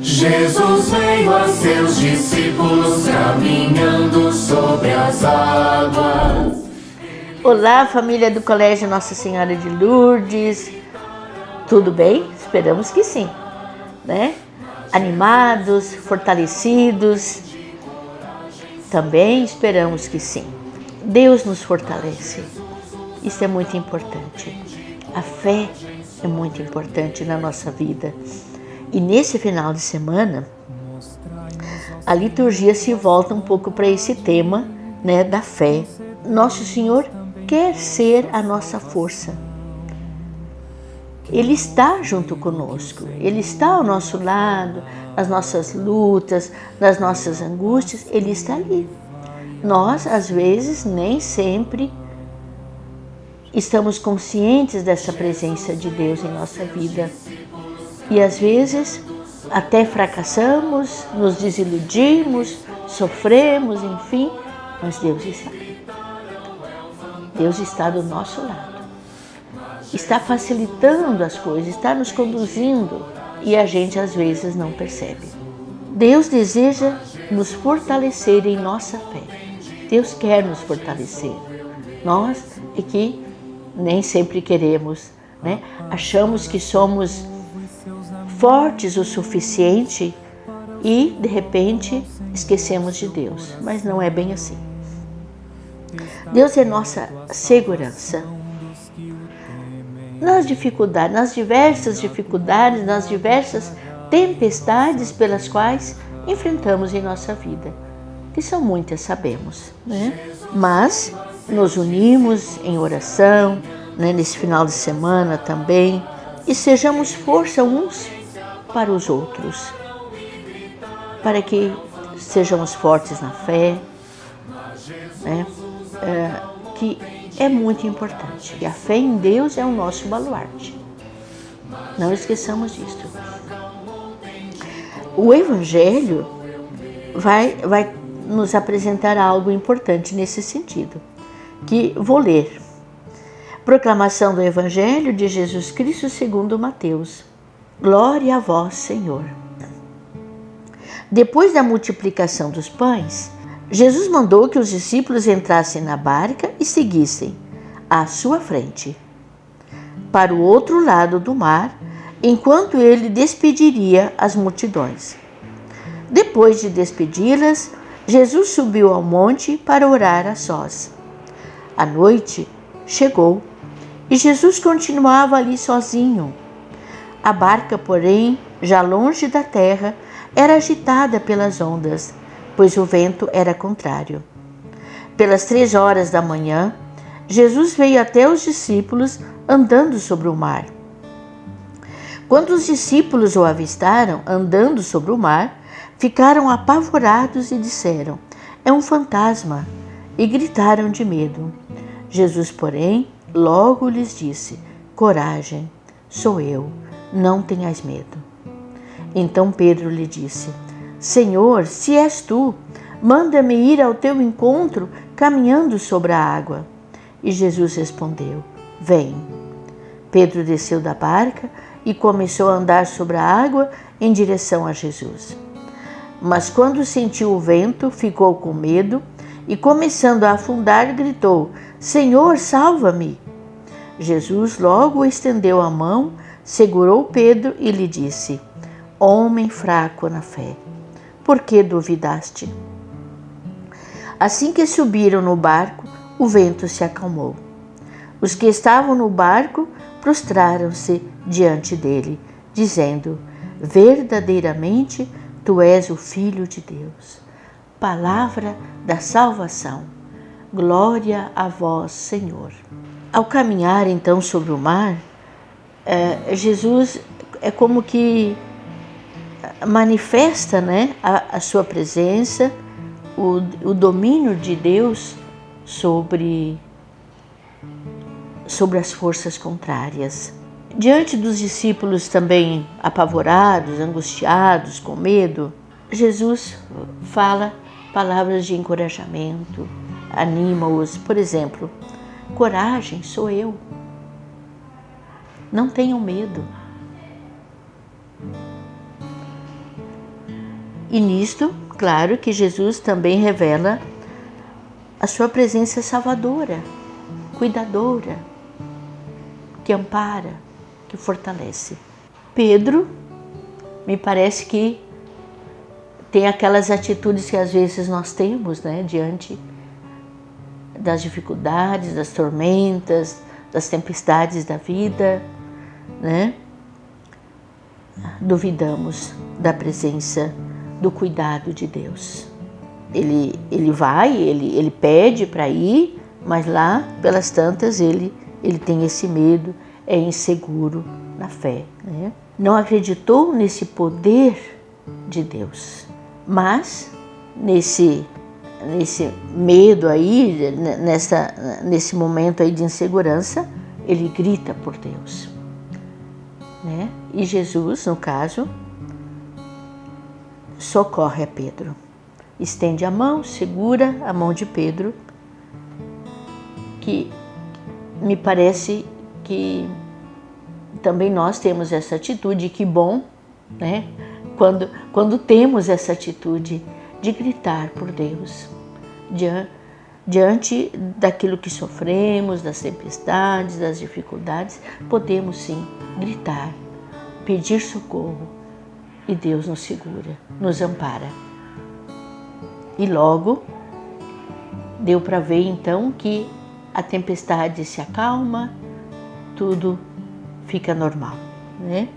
Jesus veio a seus discípulos caminhando sobre as águas. Olá, família do Colégio Nossa Senhora de Lourdes. Tudo bem? Esperamos que sim, né? Animados, fortalecidos. Também esperamos que sim. Deus nos fortalece. Isso é muito importante. A fé é muito importante na nossa vida. E nesse final de semana, a liturgia se volta um pouco para esse tema, né, da fé. Nosso Senhor quer ser a nossa força. Ele está junto conosco, Ele está ao nosso lado, nas nossas lutas, nas nossas angústias, Ele está ali. Nós, às vezes, nem sempre estamos conscientes dessa presença de Deus em nossa vida. E às vezes até fracassamos, nos desiludimos, sofremos, enfim, mas Deus está ali. Deus está do nosso lado. Está facilitando as coisas, está nos conduzindo e a gente às vezes não percebe. Deus deseja nos fortalecer em nossa fé. Deus quer nos fortalecer. Nós é que nem sempre queremos, né? Achamos que somos fortes o suficiente e, de repente, esquecemos de Deus. Mas não é bem assim. Deus é nossa segurança. Nas dificuldades, nas diversas dificuldades, nas diversas tempestades pelas quais enfrentamos em nossa vida, que são muitas, sabemos, né? Mas nos unimos em oração, né, nesse final de semana também, e sejamos força uns para os outros, para que sejamos fortes na fé, né? Que é muito importante. E a fé em Deus é o nosso baluarte. Não esqueçamos disso. O Evangelho vai nos apresentar algo importante nesse sentido, que vou ler. Proclamação do Evangelho de Jesus Cristo segundo Mateus. Glória a vós, Senhor. Depois da multiplicação dos pães, Jesus mandou que os discípulos entrassem na barca e seguissem à sua frente, para o outro lado do mar, enquanto ele despediria as multidões. Depois de despedi-las, Jesus subiu ao monte para orar a sós. A noite chegou e Jesus continuava ali sozinho. A barca, porém, já longe da terra, era agitada pelas ondas, pois o vento era contrário. Pelas 3 horas da manhã, Jesus veio até os discípulos andando sobre o mar. Quando os discípulos o avistaram andando sobre o mar, ficaram apavorados e disseram: "É um fantasma!" e gritaram de medo. Jesus, porém, logo lhes disse: "Coragem, sou eu, não tenhais medo." Então Pedro lhe disse: "Senhor, se és tu, manda-me ir ao teu encontro caminhando sobre a água." E Jesus respondeu: "Vem." Pedro desceu da barca e começou a andar sobre a água em direção a Jesus. Mas quando sentiu o vento, ficou com medo e, começando a afundar, gritou: "Senhor, salva-me!" Jesus logo estendeu a mão, segurou Pedro e lhe disse: "Homem fraco na fé, por que duvidaste?" Assim que subiram no barco, o vento se acalmou. Os que estavam no barco prostraram-se diante dele, dizendo: "Verdadeiramente, tu és o Filho de Deus." Palavra da salvação. Glória a vós, Senhor. Ao caminhar então sobre o mar, Jesus é como que manifesta, né, a sua presença, o domínio de Deus sobre as forças contrárias. Diante dos discípulos também apavorados, angustiados, com medo, Jesus fala palavras de encorajamento, anima-os. Por exemplo: "Coragem, sou eu. Não tenham medo." E nisto, claro que Jesus também revela a sua presença salvadora, cuidadora, que ampara, que fortalece. Pedro, me parece que tem aquelas atitudes que às vezes nós temos, né, diante das dificuldades, das tormentas, das tempestades da vida, né? Duvidamos da presença, do cuidado de Deus. Ele vai, ele pede para ir, mas lá pelas tantas ele tem esse medo, é inseguro na fé, né? Não acreditou nesse poder de Deus, mas nesse medo aí, nesse momento aí de insegurança, ele grita por Deus, né? E Jesus, no caso, socorre a Pedro, estende a mão, segura a mão de Pedro, que me parece que também nós temos essa atitude, que bom, né? Quando temos essa atitude de gritar por Deus, diante daquilo que sofremos, das tempestades, das dificuldades, podemos sim gritar, pedir socorro, e Deus nos segura, nos ampara. E logo deu para ver então que a tempestade se acalma, tudo fica normal, né?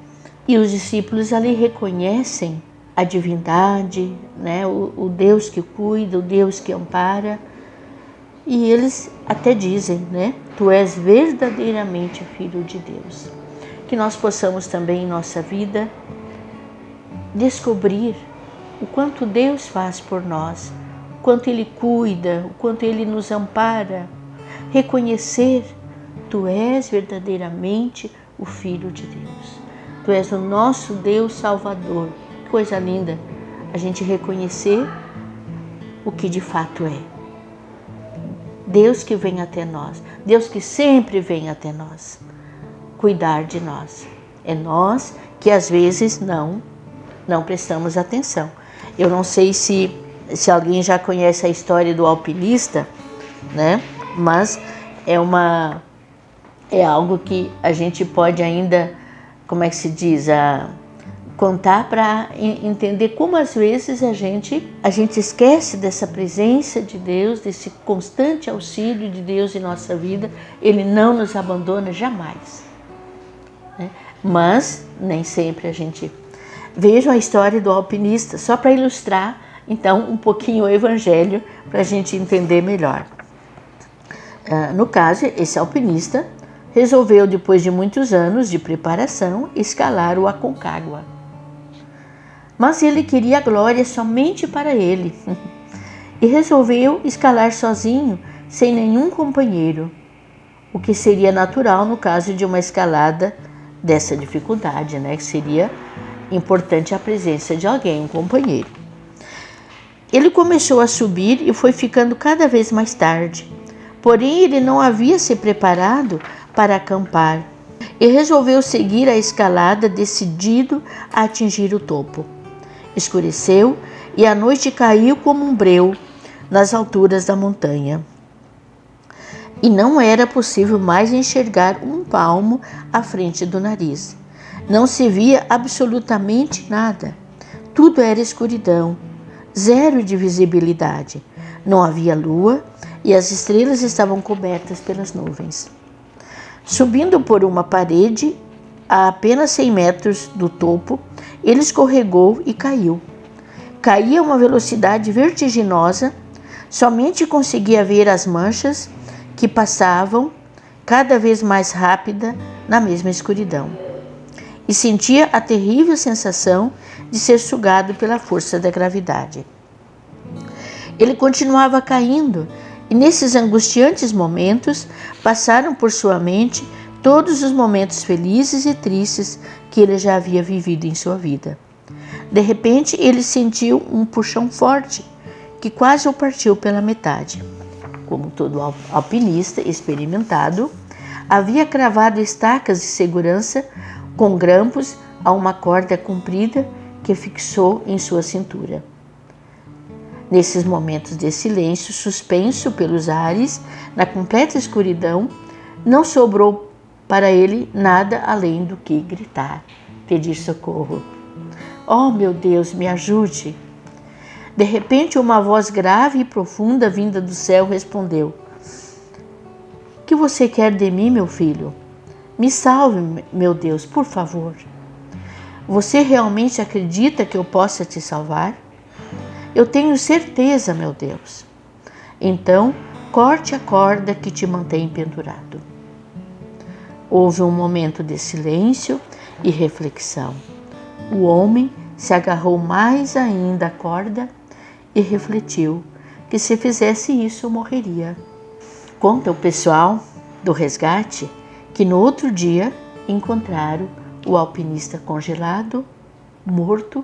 E os discípulos ali reconhecem a divindade, né? O Deus que cuida, o Deus que ampara. E eles até dizem, né? Tu és verdadeiramente Filho de Deus. Que nós possamos também em nossa vida descobrir o quanto Deus faz por nós, o quanto Ele cuida, o quanto Ele nos ampara. Reconhecer, Tu és verdadeiramente o Filho de Deus. Tu és o nosso Deus Salvador. Que coisa linda a gente reconhecer o que de fato é. Deus que vem até nós, Deus que sempre vem até nós, cuidar de nós. É nós que às vezes não prestamos atenção. Eu não sei se alguém já conhece a história do alpinista, né? Mas é algo que a gente pode ainda, como é que se diz, contar para entender como às vezes a gente esquece dessa presença de Deus, desse constante auxílio de Deus em nossa vida. Ele não nos abandona jamais, né? Mas nem sempre a gente... Vejam a história do alpinista, só para ilustrar então um pouquinho o Evangelho, para a gente entender melhor. No caso, esse alpinista resolveu, depois de muitos anos de preparação, escalar o Aconcagua. Mas ele queria a glória somente para ele e resolveu escalar sozinho, sem nenhum companheiro, o que seria natural no caso de uma escalada dessa dificuldade, né? Que seria importante a presença de alguém, um companheiro. Ele começou a subir e foi ficando cada vez mais tarde, porém ele não havia se preparado para acampar e resolveu seguir a escalada, decidido a atingir o topo. Escureceu e a noite caiu como um breu nas alturas da montanha. E não era possível mais enxergar um palmo à frente do nariz. Não se via absolutamente nada. Tudo era escuridão, zero de visibilidade. Não havia lua e as estrelas estavam cobertas pelas nuvens. Subindo por uma parede, a apenas 100 metros do topo, ele escorregou e caiu. Caía a uma velocidade vertiginosa, somente conseguia ver as manchas que passavam cada vez mais rápida na mesma escuridão. E sentia a terrível sensação de ser sugado pela força da gravidade. Ele continuava caindo, e nesses angustiantes momentos passaram por sua mente todos os momentos felizes e tristes que ele já havia vivido em sua vida. De repente, ele sentiu um puxão forte que quase o partiu pela metade. Como todo alpinista experimentado, havia cravado estacas de segurança com grampos a uma corda comprida que fixou em sua cintura. Nesses momentos de silêncio, suspenso pelos ares, na completa escuridão, não sobrou para ele nada além do que gritar, pedir socorro. Oh, meu Deus, me ajude! De repente, uma voz grave e profunda vinda do céu respondeu: O que você quer de mim, meu filho? Me salve, meu Deus, por favor. Você realmente acredita que eu possa te salvar? Eu tenho certeza, meu Deus. Então, corte a corda que te mantém pendurado. Houve um momento de silêncio e reflexão. O homem se agarrou mais ainda à corda e refletiu que se fizesse isso morreria. Conta o pessoal do resgate que no outro dia encontraram o alpinista congelado, morto,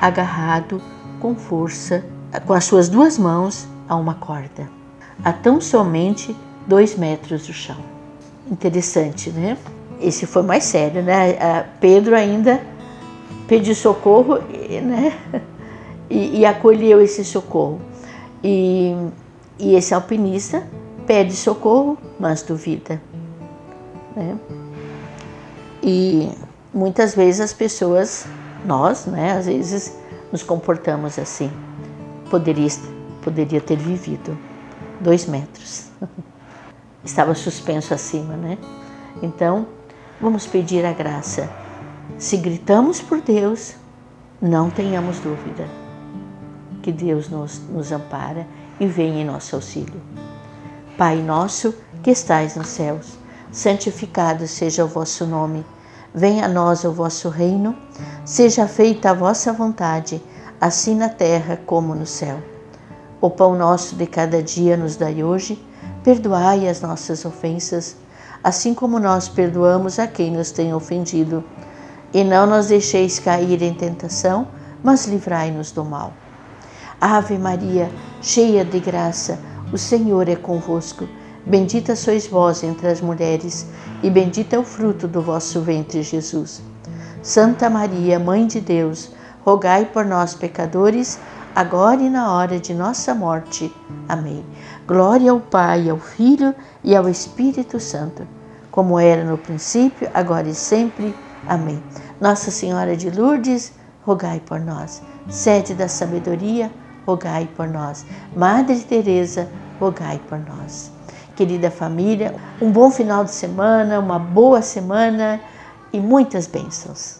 agarrado com força, com as suas 2 mãos a uma corda, a tão somente 2 metros do chão. Interessante, né? Esse foi mais sério, né? Pedro ainda pediu socorro, né? E acolheu esse socorro. E esse alpinista pede socorro, mas duvida, né? E muitas vezes as pessoas, nós, né? Às vezes nos comportamos assim. Poderia ter vivido 2 metros. Estava suspenso acima, né? Então, vamos pedir a graça. Se gritamos por Deus, não tenhamos dúvida que Deus nos ampara e vem em nosso auxílio. Pai nosso que estais nos céus, santificado seja o vosso nome. Venha a nós o vosso reino, seja feita a vossa vontade, assim na terra como no céu. O pão nosso de cada dia nos dai hoje, perdoai as nossas ofensas, assim como nós perdoamos a quem nos tem ofendido. E não nos deixeis cair em tentação, mas livrai-nos do mal. Ave Maria, cheia de graça, o Senhor é convosco. Bendita sois vós entre as mulheres, e bendito é o fruto do vosso ventre, Jesus. Santa Maria, Mãe de Deus, rogai por nós, pecadores, agora e na hora de nossa morte. Amém. Glória ao Pai, ao Filho e ao Espírito Santo, como era no princípio, agora e sempre. Amém. Nossa Senhora de Lourdes, rogai por nós. Sede da sabedoria, rogai por nós. Madre Teresa, rogai por nós. Querida família, um bom final de semana, uma boa semana e muitas bênçãos.